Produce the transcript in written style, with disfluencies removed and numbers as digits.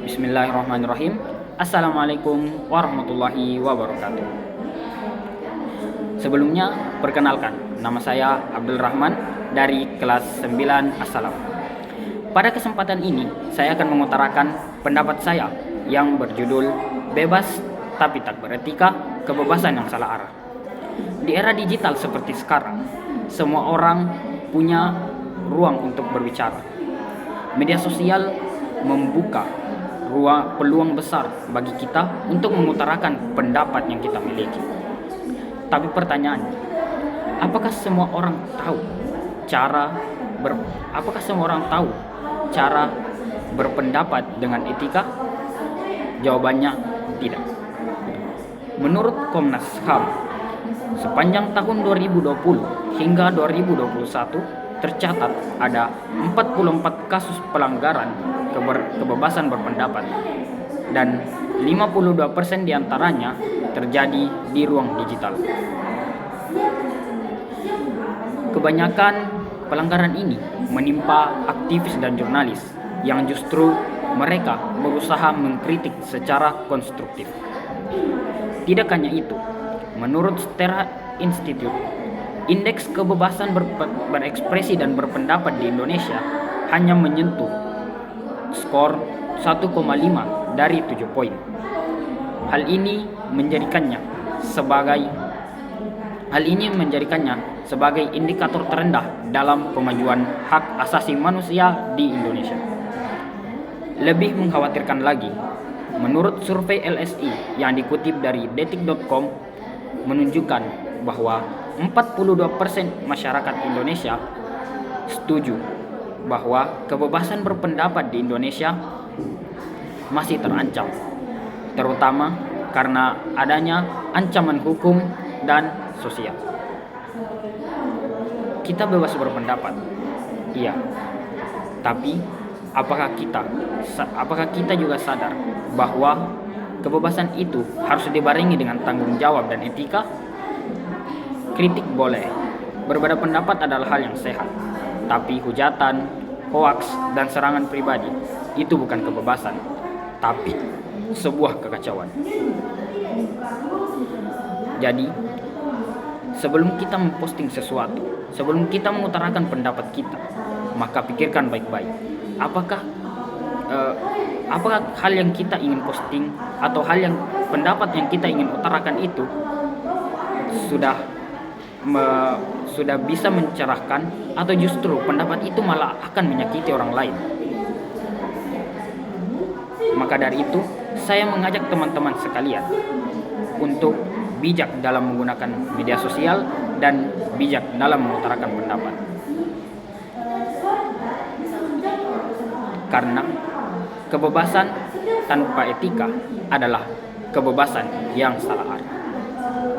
Bismillahirrahmanirrahim. Assalamualaikum warahmatullahi wabarakatuh. Sebelumnya, perkenalkan, nama saya Abdul Rahman dari kelas 9 Assalam. Pada kesempatan ini, saya akan mengutarakan pendapat saya yang berjudul Bebas Tapi Tak Beretika, Kebebasan yang Salah Arah. Di era digital seperti sekarang, semua orang punya ruang untuk berbicara. Media sosial membuka peluang besar bagi kita untuk mengutarakan pendapat yang kita miliki. Tapi pertanyaannya, apakah semua orang tahu cara berpendapat dengan etika? Jawabannya tidak. Menurut Komnas HAM, sepanjang tahun 2020 hingga 2021 tercatat ada 44 kasus pelanggaran kebebasan berpendapat dan 52% diantaranya terjadi di ruang digital. Kebanyakan pelanggaran ini menimpa aktivis dan jurnalis yang justru mereka berusaha mengkritik secara konstruktif. Tidak hanya itu, menurut Stera Institute, indeks kebebasan berekspresi dan berpendapat di Indonesia hanya menyentuh skor 1,5 dari 7 poin. Hal ini menjadikannya sebagai indikator terendah dalam pemajuan hak asasi manusia di Indonesia. Lebih mengkhawatirkan lagi, menurut survei LSI yang dikutip dari detik.com menunjukkan bahwa 42% masyarakat Indonesia setuju bahwa kebebasan berpendapat di Indonesia masih terancam, terutama karena adanya ancaman hukum dan sosial. Kita bebas berpendapat, iya, tapi apakah kita juga sadar bahwa kebebasan itu harus dibarengi dengan tanggung jawab dan etika? Kritik boleh, berbeda pendapat adalah hal yang sehat, tapi hujatan, hoaks, dan serangan pribadi itu bukan kebebasan, tapi sebuah kekacauan. Jadi, sebelum kita memposting sesuatu, sebelum kita mengutarakan pendapat kita, maka pikirkan baik-baik. Apakah hal yang kita ingin posting atau pendapat yang kita ingin utarakan itu sudah bisa mencerahkan, atau justru pendapat itu malah akan menyakiti orang lain. Maka dari itu, saya mengajak teman-teman sekalian untuk bijak dalam menggunakan media sosial dan bijak dalam mengutarakan pendapat. Karena kebebasan tanpa etika adalah kebebasan yang salah arah.